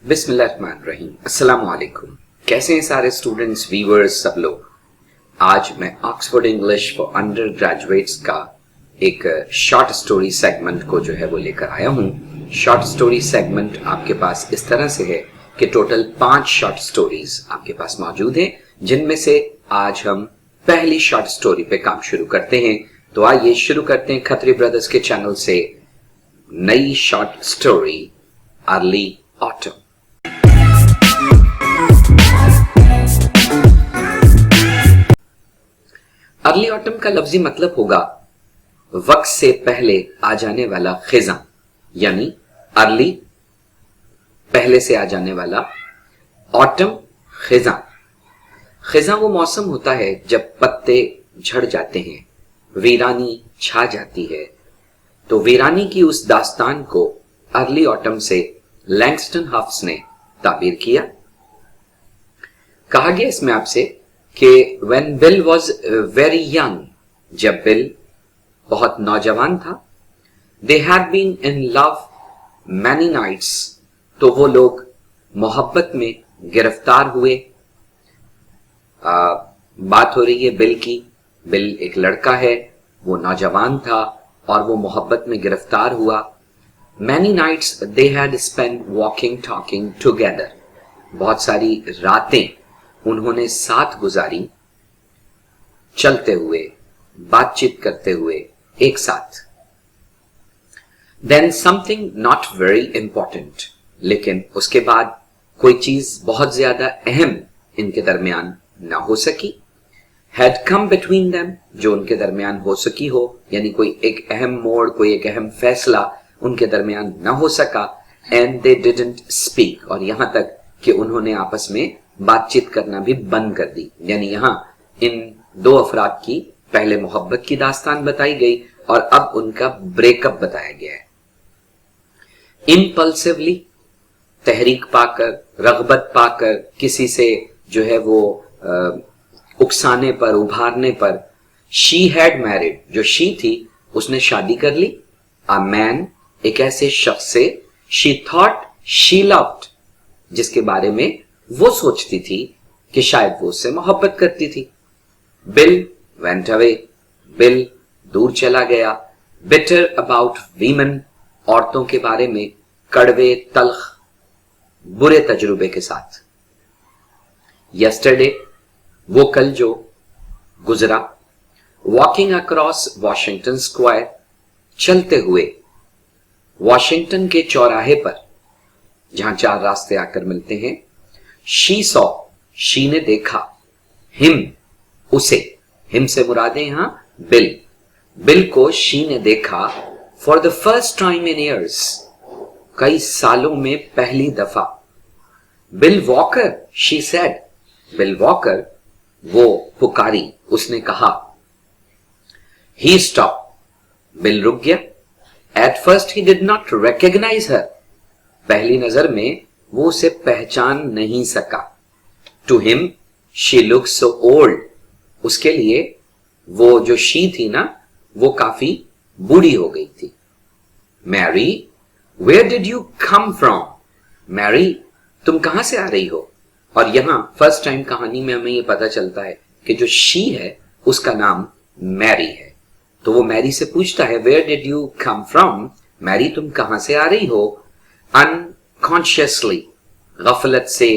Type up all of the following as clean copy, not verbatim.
बिस्मिल्लाहिर्रहमानिर्रहीम। अस्सलाम वालेकुम। कैसे हैं सारे स्टूडेंट्स, व्यूअर्स, सब लोग। आज मैं Oxford English for under graduates का एक शॉर्ट स्टोरी सेगमेंट को जो है वो लेकर आया हूँ। शॉर्ट स्टोरी सेगमेंट आपके पास इस तरह से है कि टोटल 5 शॉर्ट स्टोरीज आपके पास मौजूद हैं, जिनमें से आज हम पहली शॉर्ट स्टोरी पे काम शुरू करते हैं। तो आइए शुरू करते हैं खत्री ब्रदर्स के चैनल से नई short story early autumn. Early autumn का लफ्जी मतलब होगा वक्त से पहले आ जाने वाला खिज़ां, यानी अर्ली पहले से आ जाने वाला, ऑटम खिज़ां। खिज़ां वो मौसम होता है जब पत्ते झड़ जाते हैं, वीरानी छा जाती है। तो वीरानी की उस दास्तान को अर्ली ऑटम से लैंगस्टन हफ्स ने ताबीर किया। कहा गया इसमें आपसे कि when bill was very young, जब बिल बहुत नौजवान था, they had been in love many nights, तो वो लोग मोहब्बत में गिरफ्तार हुए। बात हो रही है बिल की। बिल एक लड़का है, वो नौजवान था और वो मोहब्बत में गिरफ्तार हुआ। Many nights they had spent walking talking together, बहुत सारी रातें उन्होंने साथ गुजारी, चलते हुए, बातचीत करते हुए एक साथ। Then something not very important, लेकिन उसके बाद कोई चीज बहुत ज्यादा अहम इनके दरमियान ना हो सकी। Had come between them, जो उनके दरमियान हो सकी हो, यानी कोई एक अहम मोड़, कोई एक अहम फैसला उनके दरमियान ना हो सका। And they didn't speak, और यहां तक कि उन्होंने आपस में बातचीत करना भी बंद कर दी। यानी यहां इन दो अफराद की पहले मोहब्बत की दास्तान बताई गई और अब उनका ब्रेकअप बताया गया है। इम्पल्सिवली, तहरीक पाकर, रगबत पाकर, किसी से जो है वो उकसाने पर, उभारने पर, शी हैड मैरिड, जो शी थी उसने शादी कर ली। अ मैन, एक ऐसे शख्स से, शी थॉट शी लव्ड, जिसके बारे में वो सोचती थी कि शायद वो उससे मोहब्बत करती थी। बिल वेंट अवे, बिल दूर चला गया। बिटर अबाउट वीमेन, औरतों के बारे में कड़वे, तल्ख, बुरे तजुर्बे के साथ। यस्टरडे, वो कल जो गुजरा। वॉकिंग अक्रॉस वॉशिंगटन स्क्वायर, चलते हुए वॉशिंगटन के चौराहे पर, जहां 4 रास्ते आकर मिलते हैं। शी सॉ, शी ने देखा। हिम, उसे, हिम से मुरादे यहां बिल, बिल को शी ने देखा। For the first time in years, कई सालों में पहली दफा। Bill Walker, she said, Bill Walker, वो पुकारी, उसने कहा। ही स्टॉप, बिल रुक गया। At first he did not recognize her, पहली नजर में वो उसे पहचान नहीं सका। To him she looks so old, उसके लिए वो जो शी थी ना, वो काफी बूढ़ी हो गई थी। Mary, where did you come from, Mary, तुम कहां से आ रही हो। और यहां फर्स्ट टाइम कहानी में हमें ये पता चलता है कि जो शी है उसका नाम मैरी है। तो वो मैरी से पूछता है, where did you come from, Mary तुम कहां से आ रही हो। अनकॉन्शियसली, गफलत से,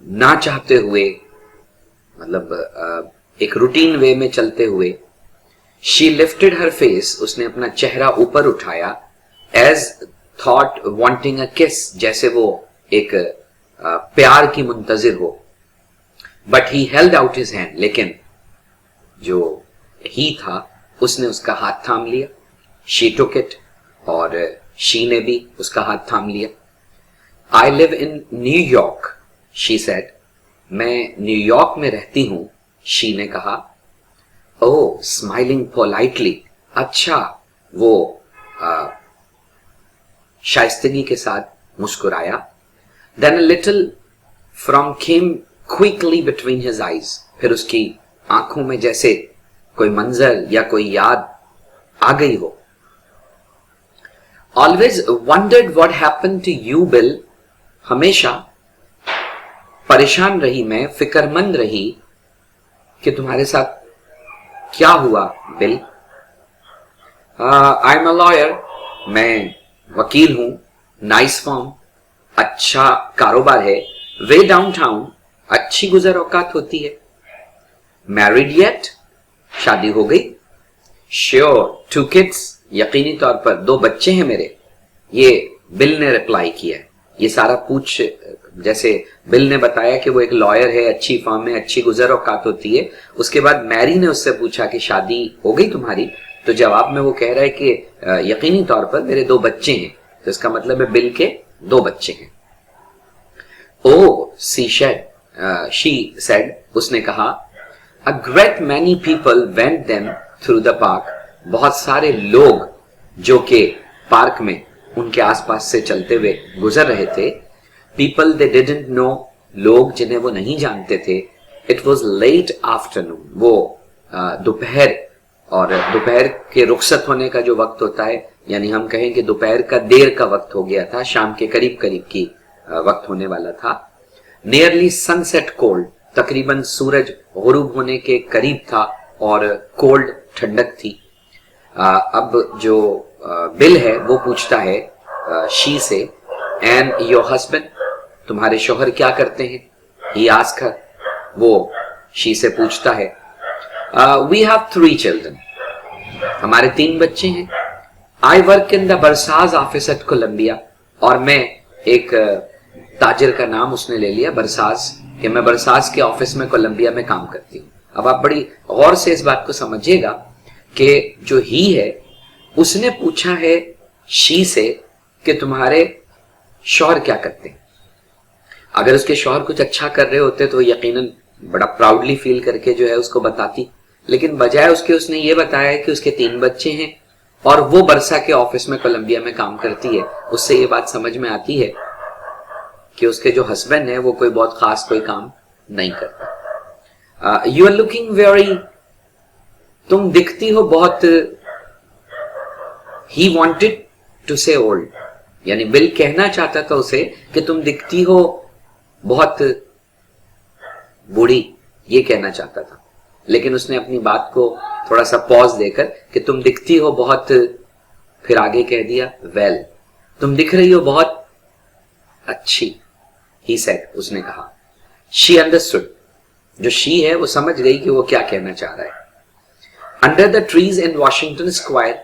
ना चाहते हुए, मतलब एक रूटीन वे में चलते हुए। शी लिफ्टेड हर फेस, उसने अपना चेहरा ऊपर उठाया। एज थॉट वांटिंग अ किस, जैसे वो एक प्यार की मुंतजिर हो। But he held out his hand, लेकिन जो ही था उसने उसका हाथ थाम लिया। शी टुक इट, और शी ने भी उसका हाथ थाम लिया। I live in New York, she said, मैं न्यूयॉर्क में रहती हूं, शी ने कहा। ओह, स्माइलिंग पोलाइटली, अच्छा, वो शाइस्तगी के साथ मुस्कुराया। Then a little frown came quickly between his eyes, फिर उसकी आंखों में जैसे कोई मंजर या कोई याद आ गई हो। Always wondered what happened to you Bill, हमेशा परेशान रही मैं, फिक्रमंद रही कि तुम्हारे साथ क्या हुआ bill. I am a lawyer, मैं वकील हूं, नाइस फॉर्म, अच्छा कारोबार है, वे डाउनटाउन, अच्छी गुजर औकात होती है। मैरिड येट, शादी हो गई। श्योर, 2 किड्स, यकीनी तौर पर 2 बच्चे हैं मेरे। ये बिल ने रिप्लाई किया है। ये सारा पूछ, जैसे बिल ने बताया कि वो एक लॉयर है, अच्छी फर्म में अच्छी गुजर औकात होती है, उसके बाद मैरी ने उससे पूछा कि शादी हो गई तुम्हारी, तो जवाब में वो कह रहा है कि यकीनी तौर पर मेरे 2 बच्चे हैं। तो इसका मतलब है बिल के 2 बच्चे हैं। ओ शी सेड, उसने कहा, a great many people went them through the park, बहुत सारे लोग जो कि पार्क में उनके आसपास से चलते हुए गुजर रहे थे। पीपल दे डिडंट नो, लोग जिन्हें वो नहीं जानते थे। इट वॉज लेट आफ्टरनून, वो दोपहर, और दोपहर के रुखसत होने का जो वक्त होता है, यानी हम कहें कि दोपहर का देर का वक्त हो गया था, शाम के करीब करीब की वक्त होने वाला था। नियरली सनसेट कोल्ड, तकरीबन सूरज गुरूब होने के करीब था और कोल्ड, ठंडक थी। अब जो बिल है वो पूछता है शी से, एंड योर हस्बैंड, तुम्हारे शौहर क्या करते हैं? ही आस्क हर, वो शी से पूछता है। वी हैव 3 चिल्ड्रन, हमारे 3 बच्चे हैं। I work in the bursar's office at Columbia, और मैं एक ताजिर का नाम उसने ले लिया, बरसाज, कि मैं बरसाज के ऑफिस में कोलंबिया में काम करती हूँ। अब आप बड़ी गौर से इस बात को समझिएगा कि जो ही है उसने पूछा है शी से कि तुम्हारे शौहर क्या करते हैं। अगर उसके शौहर कुछ अच्छा कर रहे होते तो यकीनन बड़ा प्राउडली फील करके जो है उसको बताती, लेकिन बजाय उसके उसने ये बताया है कि उसके 3 बच्चे हैं और वो बरसा के ऑफिस में कोलंबिया में काम करती है। उससे ये बात समझ में आती है कि उसके जो हस्बैंड है वो कोई बहुत खास कोई काम नहीं करता। यू आर लुकिंग वेरी, तुम दिखती हो बहुत, ही वॉन्टेड टू से ओल्ड, यानी बिल कहना चाहता था उसे कि तुम दिखती हो बहुत बूढ़ी, ये कहना चाहता था, लेकिन उसने अपनी बात को थोड़ा सा पॉज देकर कि तुम दिखती हो बहुत, फिर आगे कह दिया वेल, तुम दिख रही हो बहुत अच्छी। ही सेड, उसने कहा। शी अंडरस्टूड, जो शी है वो समझ गई कि वो क्या कहना चाह रहा है। Under the trees in Washington Square,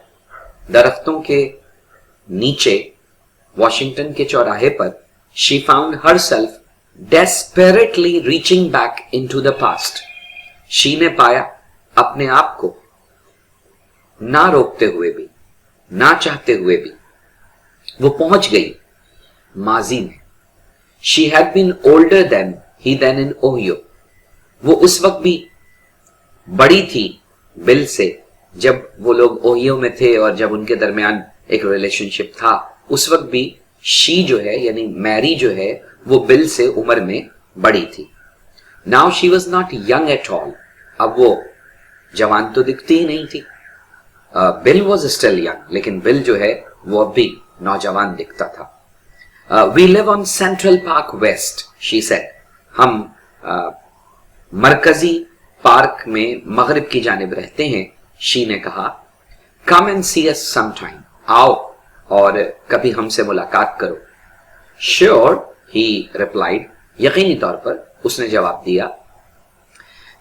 दरख्तों के नीचे वॉशिंगटन के चौराहे पर, she found herself desperately reaching back into the past, she ने पाया अपने आप को ना रोकते हुए भी, ना चाहते हुए भी वो पहुंच गई माजी में। She had been older than he then in Ohio, वो उस वक्त भी बड़ी थी बिल से जब वो लोग ओहियो में थे और जब उनके दरमियान एक रिलेशनशिप था। उस वक्त भी शी जो है यानी मैरी जो है वो बिल से उम्र में बड़ी थी। Now she was not young at all, अब वो जवान तो दिखती ही नहीं थी। बिल वॉज स्टिल यंग, लेकिन बिल जो है वो अब भी नौजवान दिखता था। We live on Central Park West, she said, हम मरकजी पार्क में मगरिब की जानिब रहते हैं। शी ने कहा, come and C us sometime, आओ और कभी हमसे मुलाकात करो। श्योर, ही रिप्लाइड, यकीनी तौर पर उसने जवाब दिया।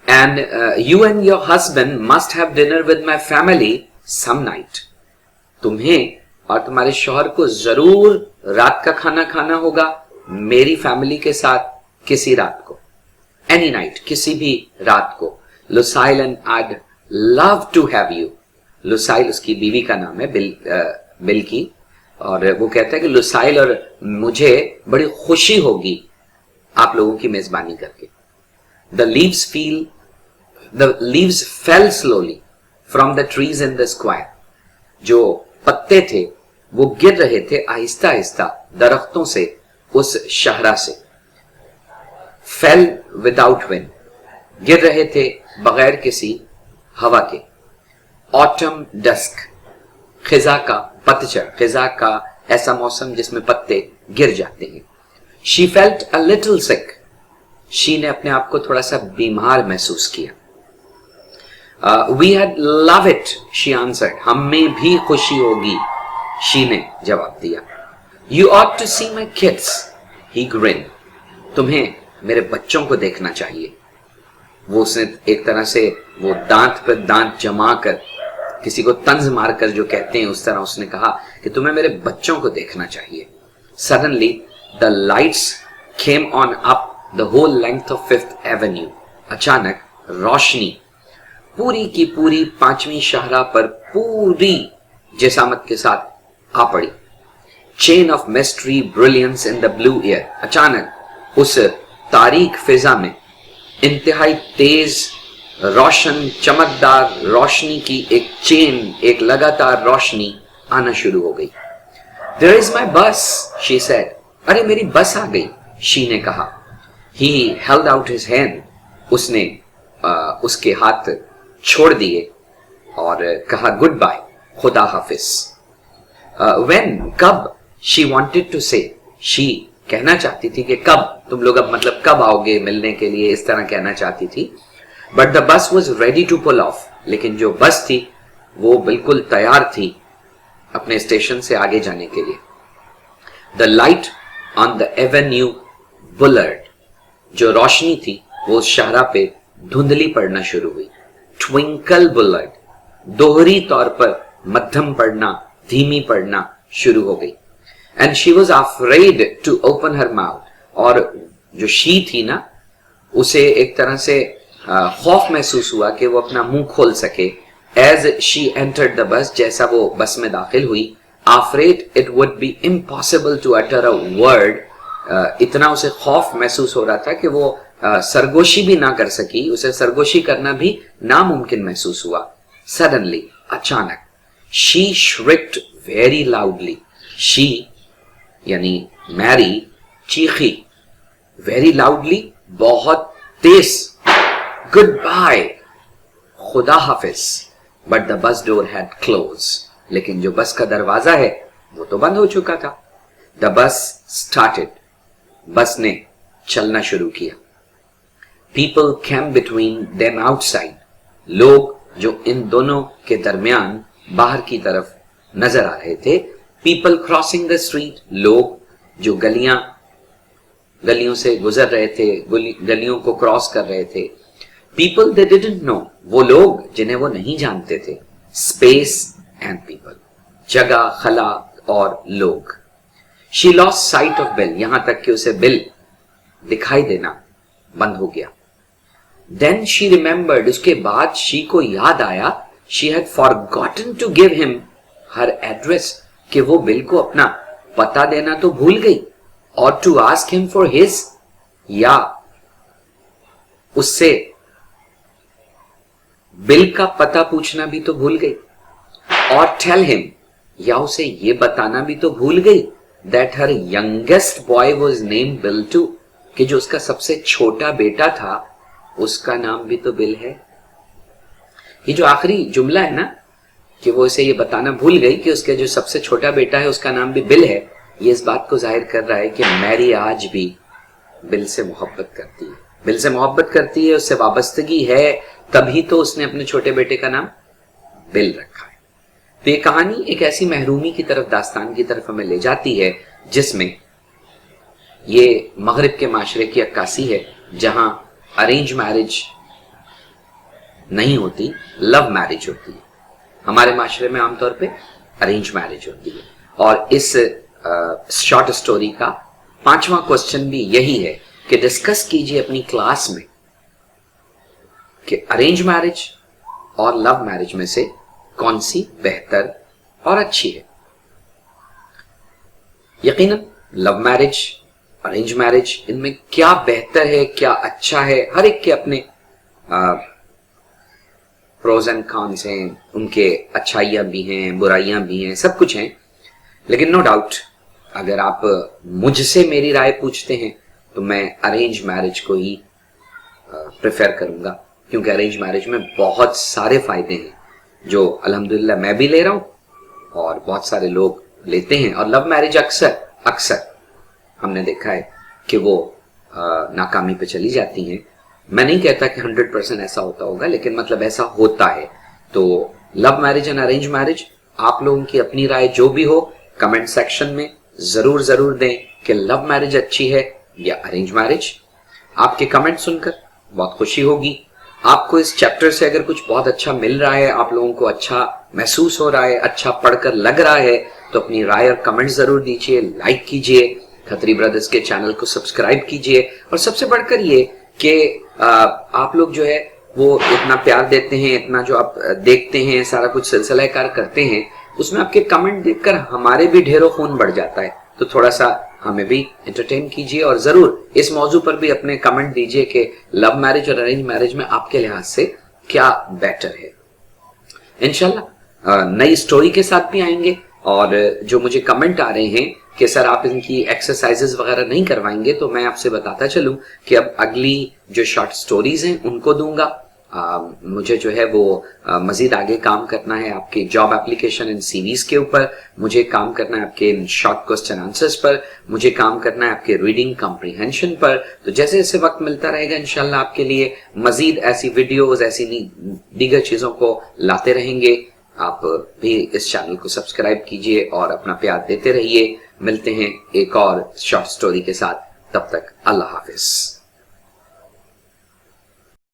And you and your husband must have dinner with my family some night, तुम्हें और तुम्हारे शौहर को जरूर रात का खाना खाना होगा मेरी फैमिली के साथ किसी रात को, एनी नाइट, किसी भी रात को। Lucille and I'd love to have you, Lucille उसकी बीवी का नाम है, बिल की, और वो कहता है कि लुसाइल और मुझे बड़ी खुशी होगी आप लोगों की मेजबानी करके। The leaves fail slowly from the trees in the square, जो पत्ते थे वो गिर रहे थे आहिस्ता आहिस्ता दरख्तों से उस शहरा से। फेल विदाउट विंड, गिर रहे थे बगैर किसी हवा के। ऑटम डस्क, खिजा का पतझड़, खिजा का ऐसा मौसम जिसमें पत्ते गिर जाते हैं। She felt a little sick, she ने अपने आप को थोड़ा सा बीमार महसूस किया। We had love it, she answered, हमें भी खुशी होगी, शी ने जवाब दिया। You ought to see my kids, he grin, तुम्हें मेरे बच्चों को देखना चाहिए। वो उसने एक तरह से वो दांत पर दांत जमा कर, किसी को तंज मारकर जो कहते हैं उस तरह उसने कहा कि तुम्हें मेरे बच्चों को देखना चाहिए। Suddenly the lights came on up the whole length of fifth avenue, अचानक रोशनी पूरी की पूरी 5वीं शाहराह पर पूरी जसामत के साथ आ पड़ी। Chain of mystery brilliance in the blue air, अचानक उस तारीक फिजा में इंतहाई तेज रोशन चमकदार रोशनी की एक चेन, एक लगातार रोशनी आना शुरू हो गई। There is my bus, she said. अरे मेरी बस आ गई, शी ने कहा। He held out his hand, उसने उसके हाथ छोड़ दिए और कहा गुड बाय, खुदा हाफिज। When, कब, she wanted to say, she कहना चाहती थी कि कब तुम लोग अब मतलब कब आओगे मिलने के लिए, इस तरह कहना चाहती थी। But the bus was ready to pull off, लेकिन जो बस थी वो बिल्कुल तैयार थी अपने स्टेशन से आगे जाने के लिए। The light on the avenue boulevard, जो रोशनी थी वो उस शाहराह पे धुंधली पड़ना शुरू हुई। ट्विंकल बुलर्ड, दोहरी तौर पर मध्यम पड़ना, धीमी पड़ना शुरू हो गई। And she was afraid to open her mouth, और जो शी थी ना उसे एक तरह से खौफ महसूस हुआ कि वो अपना मुंह खोल सके। As she entered the bus, जैसा वो बस में दाखिल हुई, afraid it would be impossible to utter a word, इतना उसे खौफ महसूस हो रहा था कि वो सरगोशी भी ना कर सकी, उसे सरगोशी करना भी नामुमकिन महसूस हुआ। सडनली, अचानक, she shrieked very loudly, she यानी मैरी चीखी, वेरी लाउडली, बहुत तेज, गुड बाय, खुदा हाफिज। But the bus door had close, लेकिन जो बस का दरवाजा है वो तो बंद हो चुका था। द बस स्टार्टेड, बस ने चलना शुरू किया। People came between them outside, लोग जो इन दोनों के दरमियान बाहर की तरफ नजर आ रहे थे। पीपल क्रॉसिंग द स्ट्रीट, लोग जो गलियों से गुजर रहे थे, गलियों को क्रॉस कर रहे थे। पीपल दे डिडंट नो, वो लोग जिन्हें वो नहीं जानते थे। स्पेस एंड पीपल, जगह, खला और लोग। She lost site of bill, यहां तक कि उसे बिल दिखाई देना बंद हो गया। देन शी रिमेंबर्ड, उसके बाद शी को याद आया, she had forgotten to give him her address, कि वो बिल को अपना पता देना तो भूल गई। और to ask him for his, या उससे बिल का पता पूछना भी तो भूल गई। और टेल हिम, या उसे ये बताना भी तो भूल गई, that her youngest boy was named Bill too, कि जो उसका सबसे छोटा बेटा था उसका नाम भी तो बिल है। ये जो आखिरी जुमला है ना, कि वो इसे ये बताना भूल गई कि उसका जो सबसे छोटा बेटा है उसका नाम भी बिल है, ये इस बात को जाहिर कर रहा है कि मैरी आज भी बिल से मोहब्बत करती है, बिल से मोहब्बत करती है, उससे वाबस्तगी है, तभी तो उसने अपने छोटे बेटे का नाम बिल रखा है। तो ये कहानी एक ऐसी महरूमी की तरफ, दास्तान की तरफ हमें ले जाती है जिसमें ये मगरिब के माशरे की अक्कासी है, जहां अरेंज मैरिज नहीं होती, लव मैरिज होती है। हमारे माशरे में आमतौर पे अरेंज मैरिज होती है। और इस शॉर्ट स्टोरी का 5वां क्वेश्चन भी यही है कि डिस्कस कीजिए अपनी क्लास में कि अरेंज मैरिज और लव मैरिज में से कौन सी बेहतर और अच्छी है। यकीनन लव मैरिज, अरेंज मैरिज, इनमें क्या बेहतर है, क्या अच्छा है, हर एक के अपने प्रोज एंड कॉन्स हैं, उनके अच्छाइयां भी हैं, बुराइयां भी हैं, सब कुछ हैं। लेकिन नो डाउट अगर आप मुझसे मेरी राय पूछते हैं तो मैं अरेंज मैरिज को ही प्रेफर करूंगा, क्योंकि अरेंज मैरिज में बहुत सारे फायदे हैं जो अल्हम्दुलिल्लाह मैं भी ले रहा हूं और बहुत सारे लोग लेते हैं। और लव मैरिज अक्सर हमने देखा है कि वो नाकामी पे चली जाती हैं। मैं नहीं कहता कि 100% ऐसा होता होगा, लेकिन मतलब ऐसा होता है। तो love marriage and arrange marriage, आप लोगों की अपनी राय जो भी हो कमेंट सेक्शन में जरूर दें कि लव मैरिज अच्छी है या अरेंज मैरिज। आपके कमेंट सुनकर बहुत खुशी होगी। आपको इस चैप्टर से अगर कुछ बहुत अच्छा मिल रहा है, आप लोगों को अच्छा महसूस हो रहा है, अच्छा पढ़कर लग रहा है, तो अपनी राय और कमेंट जरूर दीजिए, लाइक कीजिए, खत्री ब्रदर्स के चैनल को सब्सक्राइब कीजिए। और सबसे बढ़कर ये कि आप लोग जो है वो इतना प्यार देते हैं, इतना जो आप देखते हैं, सारा कुछ सिलसिला कार करते हैं, उसमें आपके कमेंट देखकर हमारे भी ढेरों खून बढ़ जाता है। तो थोड़ा सा हमें भी एंटरटेन कीजिए और जरूर इस मौजू पर भी अपने कमेंट दीजिए कि लव मैरिज और अरेंज मैरिज में आपके लिहाज से क्या बेटर है। इंशाल्लाह नई स्टोरी के साथ भी आएंगे। और जो मुझे कमेंट आ रहे हैं कि सर आप इनकी एक्सरसाइजेस वगैरह नहीं करवाएंगे, तो मैं आपसे बताता चलूं कि अब अगली जो शॉर्ट स्टोरीज हैं उनको दूंगा। मुझे जो है वो मजीद आगे काम करना है आपके जॉब एप्लीकेशन एंड सीवीज के ऊपर, मुझे काम करना है आपके शॉर्ट क्वेश्चन आंसर्स पर, मुझे काम करना है आपके रीडिंग कॉम्प्रिहेंशन पर। तो जैसे जैसे वक्त मिलता रहेगा इंशाल्लाह आपके लिए मजीद ऐसी वीडियोस, ऐसी दीगर चीजों को लाते रहेंगे। आप भी इस चैनल को सब्सक्राइब कीजिए और अपना प्यार देते रहिए। मिलते हैं एक और शॉर्ट स्टोरी के साथ, तब तक अल्लाह हाफिज।